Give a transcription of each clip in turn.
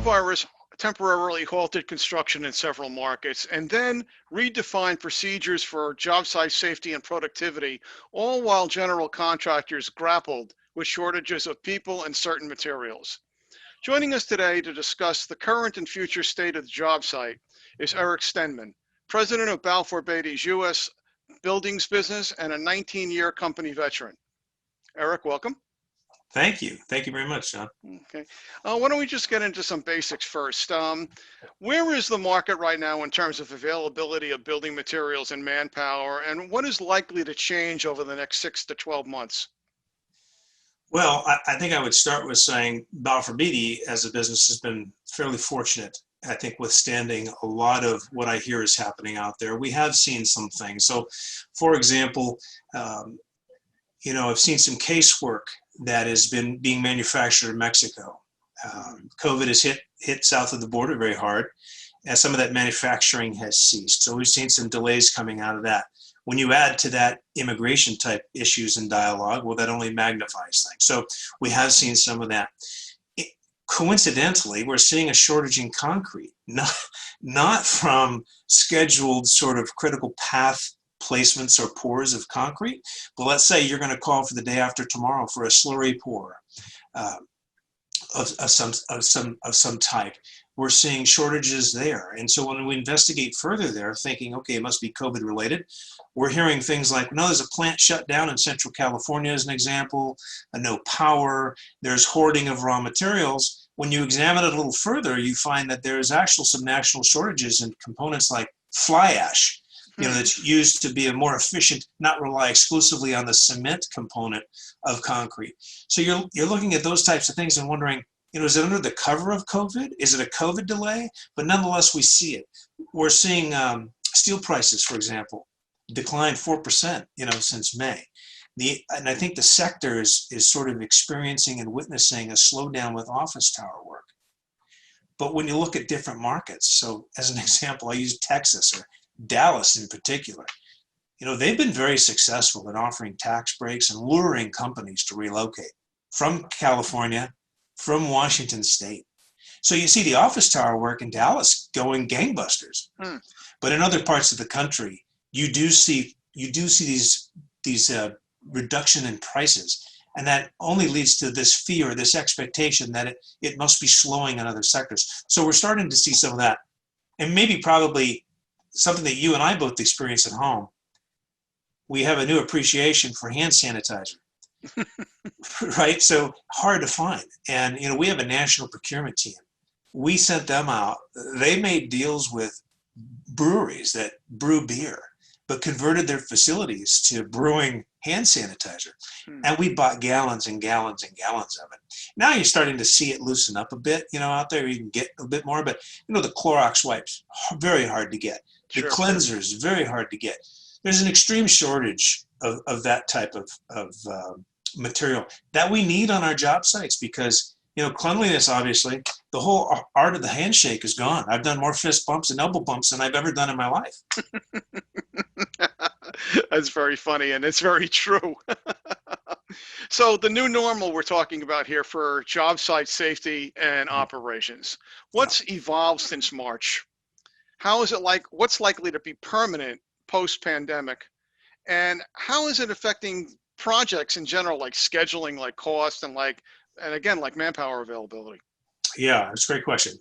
coronavirus temporarily halted construction in several markets and then redefined procedures for job site safety and productivity, all while general contractors grappled with shortages of people and certain materials. Joining us today to discuss the current and future state of the job site is Eric Stenman, president of Balfour Beatty's U.S. buildings business and a 19-year company veteran. Eric, welcome. Thank you. Thank you very much, John. Okay. Why don't we just get into some basics first? Where is the market right now in terms of availability of building materials and manpower, and what is likely to change over the next 6 to 12 months? Well, I think I would start with saying Balfour Beatty as a business has been fairly fortunate, I think, withstanding a lot of what I hear is happening out there. We have seen some things. So, for example, I've seen some casework that has been being manufactured in Mexico. COVID has hit south of the border very hard, and some of that manufacturing has ceased. So we've seen some delays coming out of that. When you add to that immigration type issues and dialogue, well, that only magnifies things. So we have seen some of that. Coincidentally, we're seeing a shortage in concrete, not from scheduled sort of critical path placements or pours of concrete, but let's say you're going to call for the day after tomorrow for a slurry pour of some type. We're seeing shortages there, and so when we investigate further there, thinking, okay, it must be COVID related, we're hearing things like, no, there's a plant shut down in Central California as an example, no power, there's hoarding of raw materials. When you examine it a little further, you find that there's actual some national shortages in components like fly ash, that's used to be a more efficient, not rely exclusively on the cement component of concrete. So you're looking at those types of things and wondering, is it under the cover of COVID? Is it a COVID delay? But nonetheless, we see it. We're seeing steel prices, for example, decline 4%, since May. And I think the sector is sort of experiencing and witnessing a slowdown with office tower work. But when you look at different markets, so as an example, I use Texas or Dallas in particular, they've been very successful in offering tax breaks and luring companies to relocate from California, from Washington State. So you see the office tower work in Dallas going gangbusters. But in other parts of the country, you do see these reduction in prices. And that only leads to this fear, this expectation that it must be slowing in other sectors. So we're starting to see some of that. And maybe probably something that you and I both experience at home. We have a new appreciation for hand sanitizer, right? So hard to find. And, we have a national procurement team. We sent them out. They made deals with breweries that brew beer, but converted their facilities to brewing hand sanitizer. And we bought gallons and gallons and gallons of it. Now you're starting to see it loosen up a bit, out there. You can get a bit more, but the Clorox wipes, very hard to get. The cleansers, very hard to get. There's an extreme shortage of that type of material that we need on our job sites because, cleanliness, obviously, the whole art of the handshake is gone. I've done more fist bumps and elbow bumps than I've ever done in my life. That's very funny, and it's very true. So the new normal we're talking about here for job site safety and operations, what's evolved since March? How is it what's likely to be permanent post-pandemic? And how is it affecting projects in general, like scheduling, like cost, and again, like manpower availability? Yeah, that's a great question.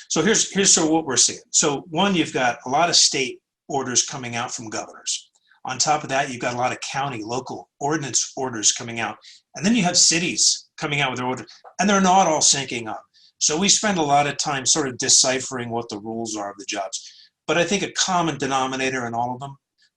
So here's what we're seeing. So one, you've got a lot of state orders coming out from governors. On top of that, you've got a lot of county, local ordinance orders coming out. And then you have cities coming out with their orders, and they're not all syncing up. So we spend a lot of time sort of deciphering what the rules are of the jobs. But I think a common denominator in all of them,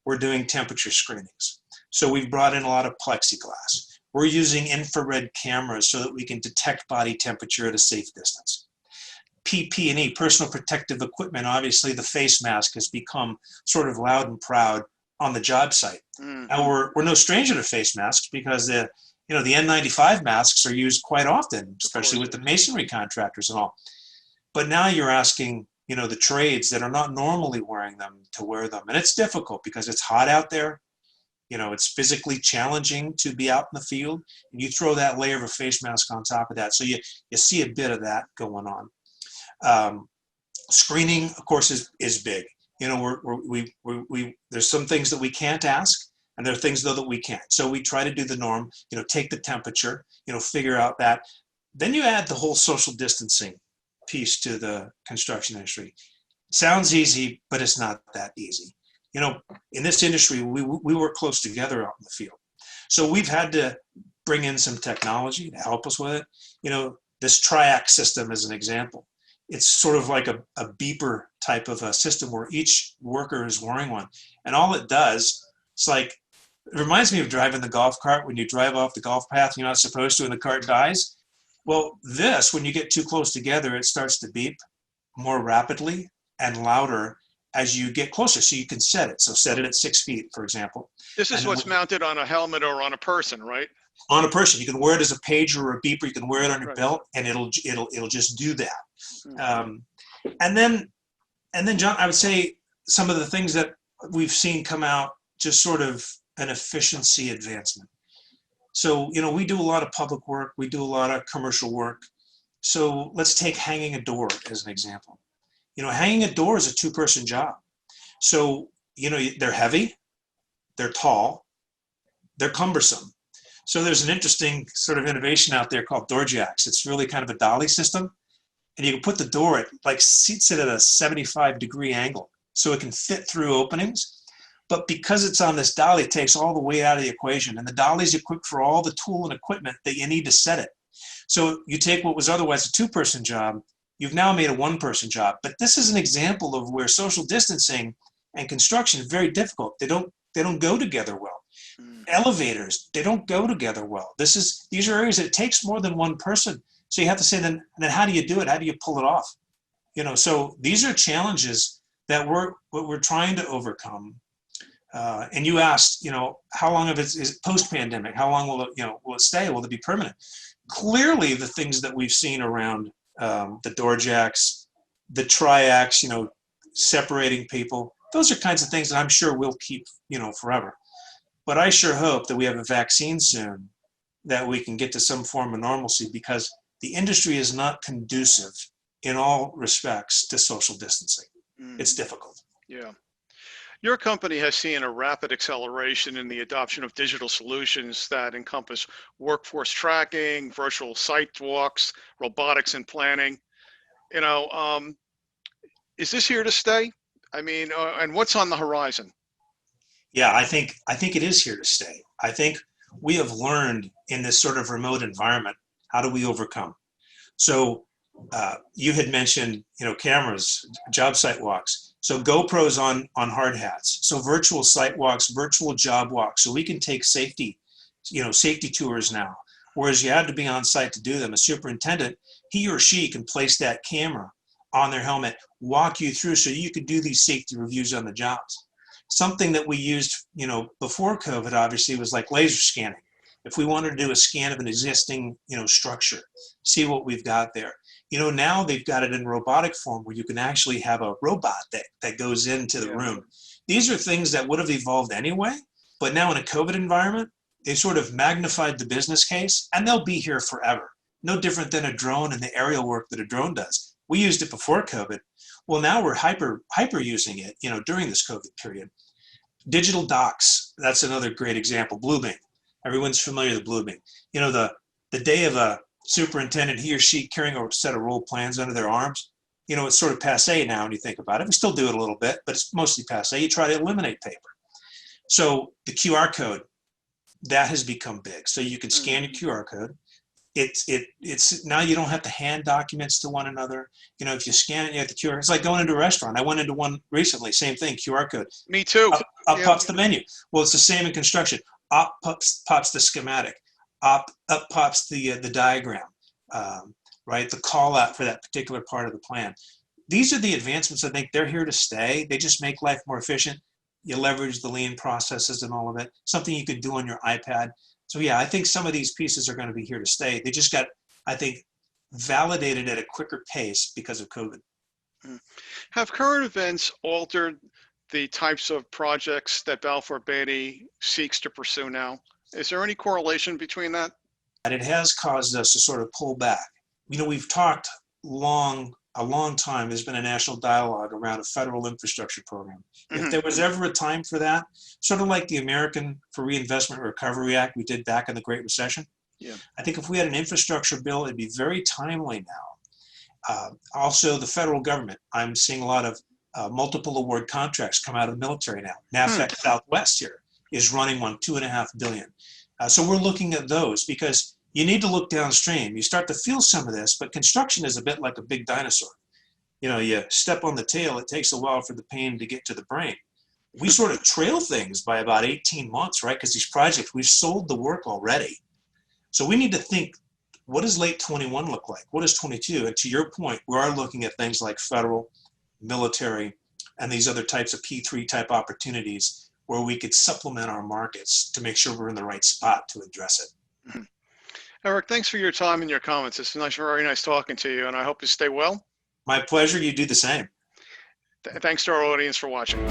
we're doing temperature screenings. So we've brought in a lot of plexiglass. We're using infrared cameras so that we can detect body temperature at a safe distance. PPE, personal protective equipment, obviously the face mask has become sort of loud and proud on the job site. Now we're no stranger to face masks because the N95 masks are used quite often, especially with the masonry contractors and all. But now you're asking, the trades that are not normally wearing them to wear them. And it's difficult because it's hot out there. It's physically challenging to be out in the field. And you throw that layer of a face mask on top of that. So you see a bit of that going on. Screening, of course, is big. You know, there's some things that we can't ask, and there are things though that we can't. So we try to do the norm. You know, take the temperature. You know, figure out that. Then you add the whole social distancing piece to the construction industry. Sounds easy, but it's not that easy. You know, in this industry, we work close together out in the field. So we've had to bring in some technology to help us with it. You know, this triac system is an example. It's sort of like a beeper type of a system where each worker is wearing one. And all it does, it's like, it reminds me of driving the golf cart when you drive off the golf path you're not supposed to and the cart dies. Well, this, when you get too close together, it starts to beep more rapidly and louder as you get closer. So you can set it. So set it at 6 feet, for example. This is what's mounted on a helmet or on a person, right? On a person. You can wear it as a pager or a beeper. You can wear it on your belt, and it'll just do that. And then, John, I would say some of the things that we've seen come out, just sort of an efficiency advancement. So, you know, we do a lot of public work. We do a lot of commercial work. So let's take hanging a door as an example. You know, hanging a door is a two-person job. So, you know, they're heavy, they're tall, they're cumbersome. So there's an interesting sort of innovation out there called door jacks. It's really kind of a dolly system. And you can put the door at, like, seats it at a 75-degree angle so it can fit through openings. But because it's on this dolly, it takes all the weight out of the equation. And the dolly's equipped for all the tool and equipment that you need to set it. So you take what was otherwise a two-person job, you've now made a one-person job. But this is an example of where social distancing and construction is very difficult. They don't go together well. Elevators, they don't go together well. These are areas that it takes more than one person. So you have to say, then how do you do it? How do you pull it off? You know, so these are challenges that we're trying to overcome. And you asked, you know, how long of it is post-pandemic? How long will it stay? Will it be permanent? Clearly, the things that we've seen around the door jacks, the triacs, you know, separating people, those are kinds of things that I'm sure we'll keep, you know, forever. But I sure hope that we have a vaccine soon that we can get to some form of normalcy, because the industry is not conducive in all respects to social distancing. It's difficult. Yeah. Your company has seen a rapid acceleration in the adoption of digital solutions that encompass workforce tracking, virtual site walks, robotics and planning. You know, is this here to stay? I mean, and what's on the horizon? Yeah, I think it is here to stay. I think we have learned in this sort of remote environment, how do we overcome? So you had mentioned, you know, cameras, job site walks. So GoPros on hard hats. So virtual site walks, virtual job walks. So we can take safety tours now. Whereas you had to be on site to do them. A superintendent, he or she can place that camera on their helmet, walk you through so you could do these safety reviews on the jobs. Something that we used, you know, before COVID, obviously, was like laser scanning. If we wanted to do a scan of an existing, you know, structure, see what we've got there. You know, now they've got it in robotic form where you can actually have a robot that goes into the room. These are things that would have evolved anyway, but now in a COVID environment, they sort of magnified the business case, and they'll be here forever. No different than a drone and the aerial work that a drone does. We used it before COVID. Well, now we're hyper using it, you know, during this COVID period. Digital docs, that's another great example. Bluebeam, everyone's familiar with Bluebeam. You know, the day of a superintendent, he or she carrying a set of rolled plans under their arms, you know, it's sort of passé now when you think about it. We still do it a little bit, but it's mostly passé. You try to eliminate paper. So the QR code, that has become big. So you can scan your QR code. It's now you don't have to hand documents to one another. You know, if you scan it, you have the QR. It's like going into a restaurant. I went into one recently, same thing, QR code. Me too. Up pops the menu. Well, it's the same in construction. Up pops the schematic. Up pops the diagram, right? The call out for that particular part of the plan. These are the advancements. I think they're here to stay. They just make life more efficient. You leverage the lean processes and all of it. Something you could do on your iPad. So yeah, I think some of these pieces are going to be here to stay. They just got, I think, validated at a quicker pace because of COVID. Have current events altered the types of projects that Balfour Beatty seeks to pursue now? Is there any correlation between that? And it has caused us to sort of pull back. You know, we've talked long a long time, there's been a national dialogue around a federal infrastructure program. If there was ever a time for that, sort of like the American for Reinvestment and Recovery Act we did back in the Great Recession, Yeah. I think if we had an infrastructure bill, it'd be very timely now. Also, the federal government, I'm seeing a lot of multiple award contracts come out of the military now. NAVFAC Southwest here is running on $2.5 billion. So we're looking at those because you need to look downstream. You start to feel some of this, but construction is a bit like a big dinosaur. You know, you step on the tail, it takes a while for the pain to get to the brain. We sort of trail things by about 18 months, right? Because these projects, we've sold the work already. So we need to think, what does late 21 look like? What does 22? And to your point, we are looking at things like federal, military, and these other types of P3 type opportunities where we could supplement our markets to make sure we're in the right spot to address it. Eric, thanks for your time and your comments. It's nice, very nice talking to you, and I hope you stay well. My pleasure. You do the same. Thanks to our audience for watching.